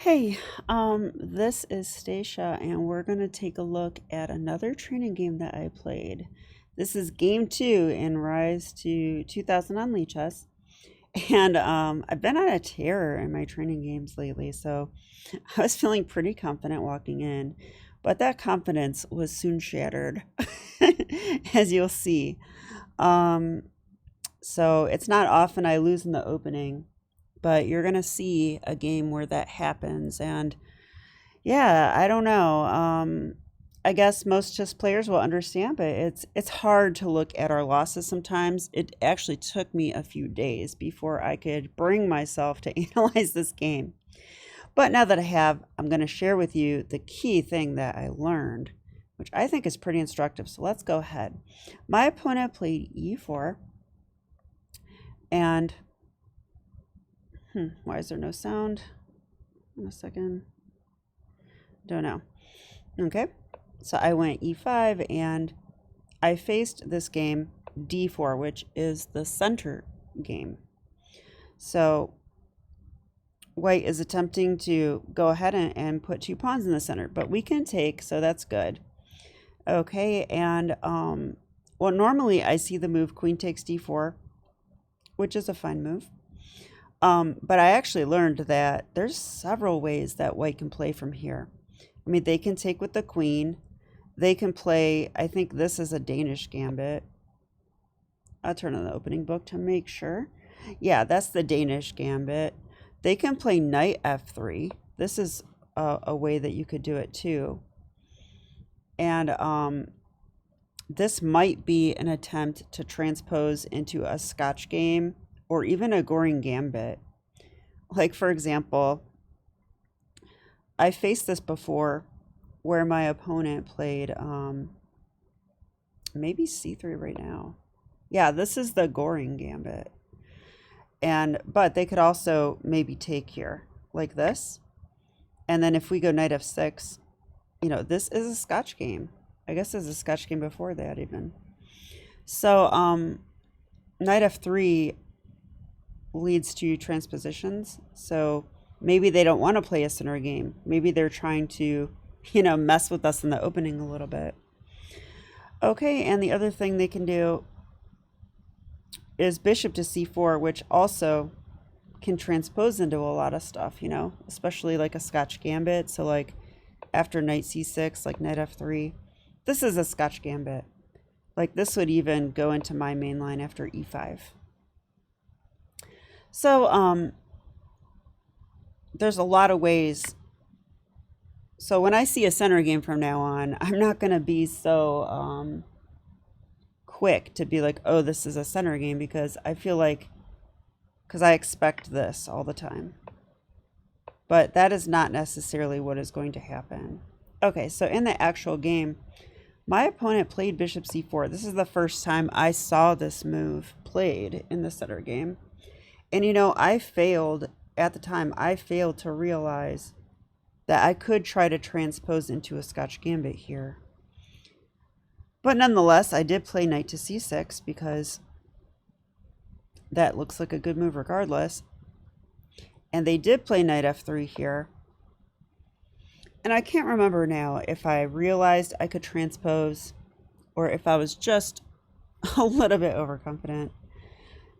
Hey, this is Stacia, and we're going to take a look at another training game that I played. This is game two in Rise to 2000 on Lichess. And I've been on a tear in my training games lately, so I was feeling pretty confident walking in. But that confidence was soon shattered, as you'll see. Um, so it's not often I lose in the opening, but you're going to see a game where that happens. And yeah, I don't know. I guess most chess players will understand, but it's hard to look at our losses sometimes. It actually took me a few days before I could bring myself to analyze this game. But now that I have, I'm going to share with you the key thing that I learned, which I think is pretty instructive. So let's go ahead. My opponent played e4, and why is there no sound? In a second. Don't know. Okay. So I went e5 and I faced this game d4, which is the center game. So white is attempting to go ahead and put two pawns in the center, but we can take, so that's good. Okay, and well, normally I see the move queen takes d4, which is a fine move. But I actually learned that there's several ways that white can play from here. I mean, they can take with the queen. They can play, I think this is a Danish gambit. I'll turn on the opening book to make sure. Yeah, that's the Danish gambit. They can play knight f3. This is a way that you could do it too. And this might be an attempt to transpose into a Scotch game or even a Goring gambit. Like, for example, I faced this before where my opponent played maybe c3 right now. Yeah, this is the Goring gambit. But they could also maybe take here like this. And then if we go knight f6, you know, this is a Scotch game. I guess there's a Scotch game before that even. So knight f3 leads to transpositions. So maybe they don't want to play a center game. Maybe they're trying to, you know, mess with us in the opening a little bit. Okay, and the other thing they can do is bishop to c4, which also can transpose into a lot of stuff, you know, especially like a Scotch gambit. So like after knight c6, like knight f3, this is a Scotch gambit. Like this would even go into my main line after e5. So there's a lot of ways. So when I see a center game from now on, I'm not going to be so quick to be like, oh, this is a center game, because I feel like, because I expect this all the time. But that is not necessarily what is going to happen. Okay, so in the actual game, my opponent played bishop c4. This is the first time I saw this move played in the center game. And, you know, I failed at the time. I failed to realize that I could try to transpose into a Scotch gambit here. But nonetheless, I did play knight to c6 because that looks like a good move regardless. And they did play knight f3 here. And I can't remember now if I realized I could transpose or if I was just a little bit overconfident,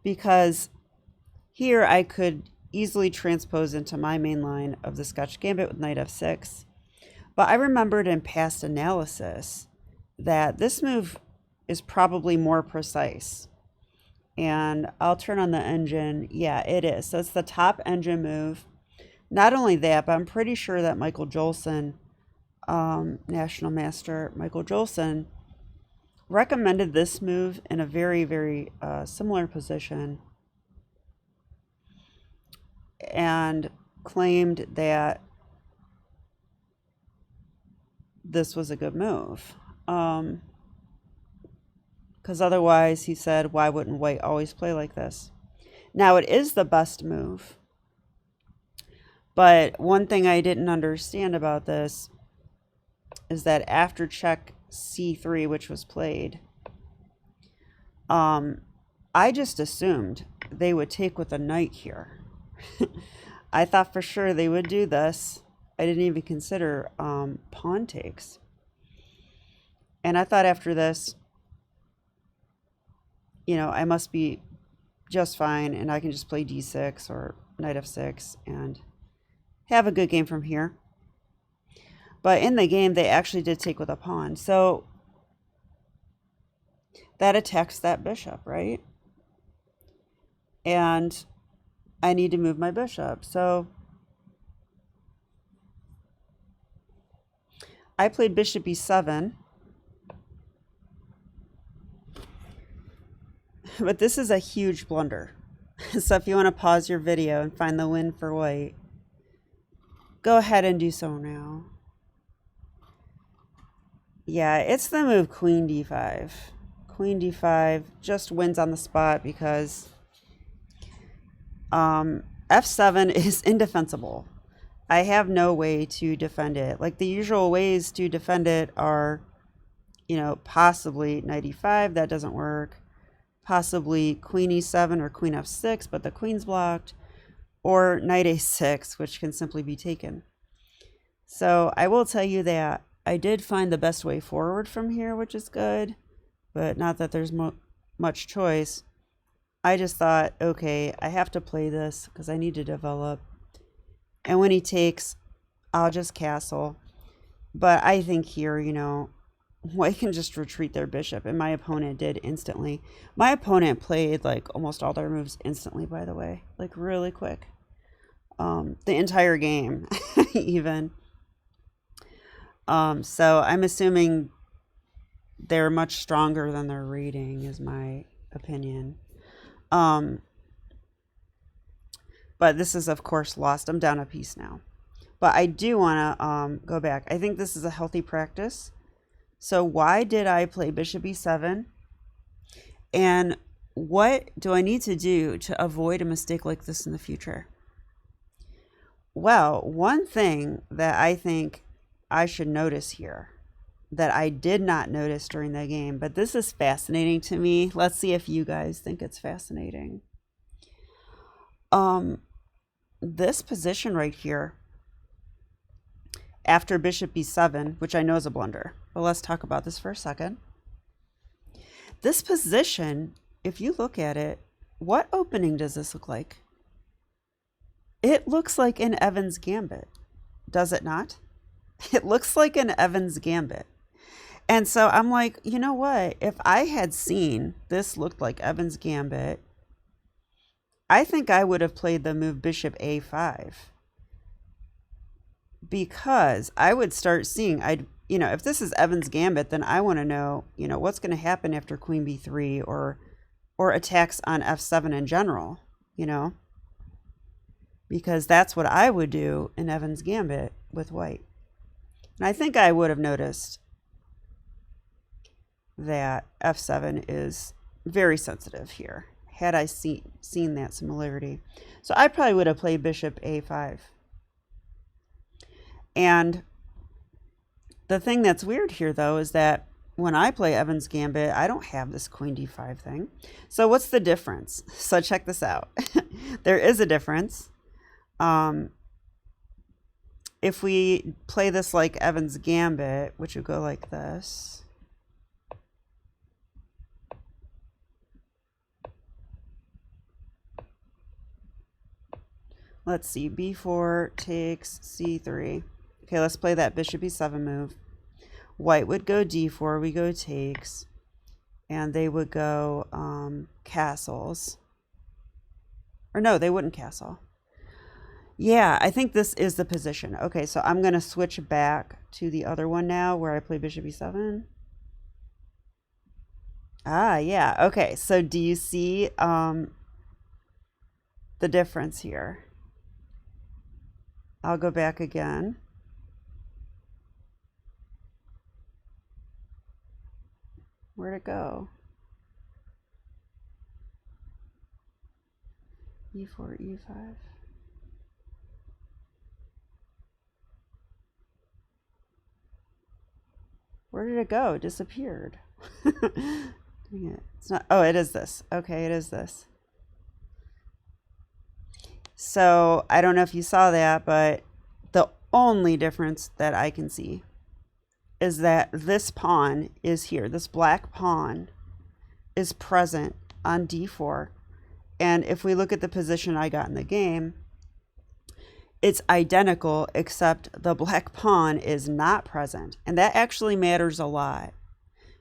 because here I could easily transpose into my main line of the Scotch gambit with knight f6. But I remembered in past analysis that this move is probably more precise. And I'll turn on the engine. Yeah, it is. So it's the top engine move. Not only that, but I'm pretty sure that Michael Jolson, National Master Michael Jolson, recommended this move in a very, very similar position and claimed that this was a good move. Because otherwise, he said, why wouldn't white always play like this? Now, it is the best move. But one thing I didn't understand about this is that after check c3, which was played, I just assumed they would take with a knight here. I thought for sure they would do this. I didn't even consider pawn takes. And I thought after this, you know, I must be just fine and I can just play d6 or knight f6 and have a good game from here. But in the game, they actually did take with a pawn. So that attacks that bishop, right? And I need to move my bishop. So I played bishop e7. But this is a huge blunder. So if you want to pause your video and find the win for white, go ahead and do so now. Yeah, it's the move queen d5. Queen d5 just wins on the spot because f7 is indefensible. I have no way to defend it. Like the usual ways to defend it are, you know, possibly knight e5, that doesn't work. Possibly queen e7 or queen f6, but the queen's blocked. Or knight a6, which can simply be taken. So I will tell you that I did find the best way forward from here, which is good, but not that there's much choice. I just thought, okay, I have to play this because I need to develop. And when he takes, I'll just castle. But I think here, you know, white can just retreat their bishop, and my opponent did instantly. My opponent played like almost all their moves instantly, by the way, like really quick. The entire game, even. So I'm assuming they're much stronger than their rating, is my opinion. But this is, of course, lost. I'm down a piece now. But I do want to go back. I think this is a healthy practice. So why did I play bishop e7? And what do I need to do to avoid a mistake like this in the future? Well, one thing that I think I should notice here that I did not notice during the game, but this is fascinating to me. Let's see if you guys think it's fascinating. This position right here, after bishop e7, which I know is a blunder, but let's talk about this for a second. This position, if you look at it, what opening does this look like? It looks like an Evans Gambit, does it not? It looks like an Evans Gambit. And so I'm like, you know what? If I had seen this looked like Evans Gambit, I think I would have played the move bishop a5. Because I would start seeing, you know, if this is Evans Gambit, then I want to know, you know, what's going to happen after queen b3 or attacks on f7 in general, you know, because that's what I would do in Evans Gambit with white. And I think I would have noticed that f7 is very sensitive here, had I seen that similarity. So I probably would have played bishop a5. And the thing that's weird here, though, is that when I play Evans Gambit, I don't have this queen d5 thing. So what's the difference? So check this out. There is a difference. If we play this like Evans Gambit, which would go like this. Let's see, b4 takes c3. Okay, let's play that bishop e7 move. White would go d4, we go takes, and they would go castles. Or no, they wouldn't castle. Yeah, I think this is the position. Okay, so I'm going to switch back to the other one now where I play bishop e7. Ah, yeah. Okay, so do you see the difference here? I'll go back again. Where'd it go? e4, e5. Where did it go? It disappeared. Dang it. It's not. Oh, it is this. Okay, it is this. So I don't know if you saw that, but the only difference that I can see is that this pawn is here. This black pawn is present on d4. And if we look at the position I got in the game, it's identical, except the black pawn is not present. And that actually matters a lot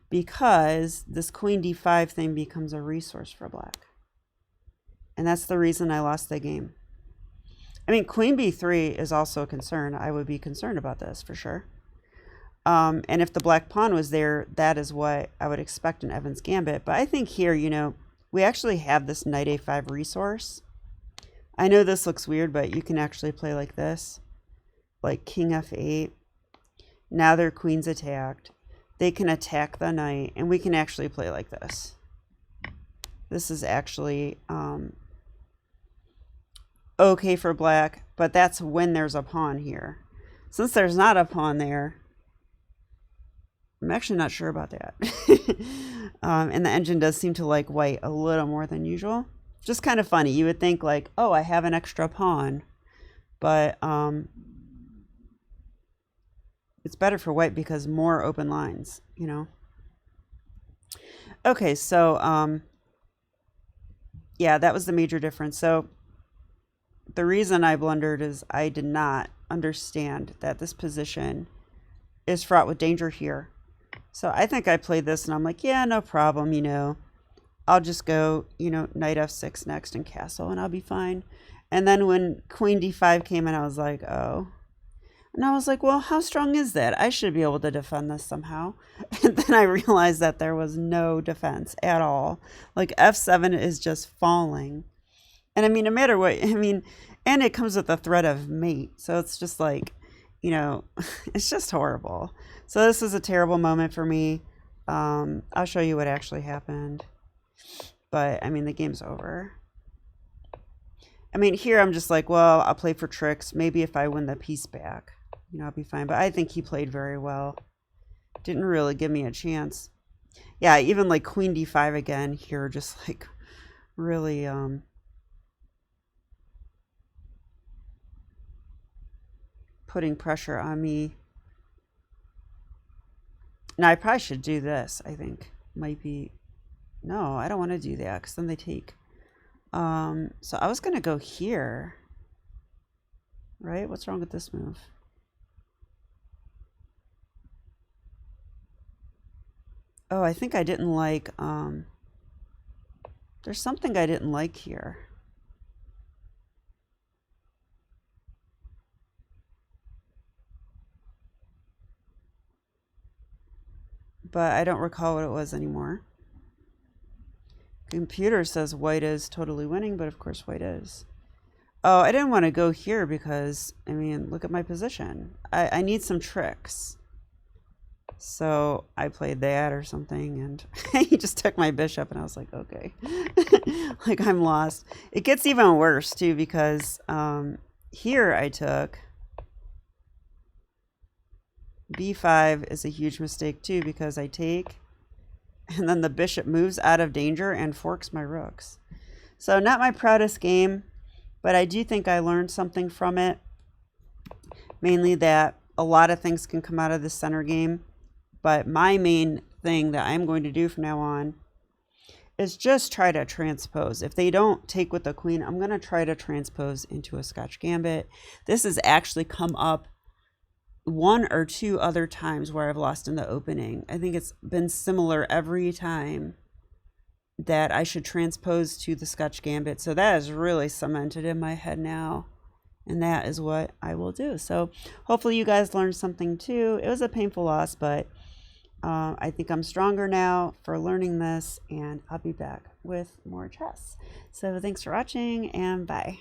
because this queen d5 thing becomes a resource for black. And that's the reason I lost the game. I mean, queen b3 is also a concern. I would be concerned about this for sure. And if the black pawn was there, that is what I would expect in Evan's Gambit. But I think here, you know, we actually have this knight a5 resource. I know this looks weird, but you can actually play like this. Like king f8. Now their queen's attacked. They can attack the knight, and we can actually play like this. This is actually okay for black, but that's when there's a pawn here. Since there's not a pawn there, I'm actually not sure about that. And the engine does seem to like white a little more than usual. Just kind of funny. You would think like, oh, I have an extra pawn, but it's better for white because more open lines, you know. Okay, so yeah, that was the major difference. So the reason I blundered is I did not understand that this position is fraught with danger here. So I think I played this and I'm like, yeah, no problem, you know. I'll just go, you know, knight f6 next and castle and I'll be fine. And then when queen d5 came in, I was like, oh. And I was like, well, how strong is that? I should be able to defend this somehow. And then I realized that there was no defense at all. Like f7 is just falling. And I mean, no matter what, I mean, and it comes with the threat of mate. So it's just like, you know, it's just horrible. So this is a terrible moment for me. I'll show you what actually happened. But I mean, the game's over. I mean, here I'm just like, well, I'll play for tricks. Maybe if I win the piece back, you know, I'll be fine. But I think he played very well. Didn't really give me a chance. Yeah, even like queen d5 again here, just like really putting pressure on me. Now I probably should do this. I think might be, no, I don't want to do that because then they take. So I was gonna go here, right? What's wrong with this move? Oh, I think I didn't like, there's something I didn't like here. But I don't recall what it was anymore. Computer says white is totally winning, but of course white is. Oh, I didn't want to go here because, I mean, look at my position. I need some tricks. So I played that or something, and he just took my bishop, and I was like, okay. Like, I'm lost. It gets even worse, too, because here I took b5 is a huge mistake, too, because I take, and then the bishop moves out of danger and forks my rooks. So not my proudest game, but I do think I learned something from it. Mainly that a lot of things can come out of the center game. But my main thing that I'm going to do from now on is just try to transpose. If they don't take with the queen, I'm going to try to transpose into a Scotch Gambit. This has actually come up one or two other times where I've lost in the opening. I think it's been similar every time that I should transpose to the Scotch Gambit. So that is really cemented in my head now. And that is what I will do. So hopefully you guys learned something too. It was a painful loss, but I think I'm stronger now for learning this, and I'll be back with more chess. So thanks for watching, and bye.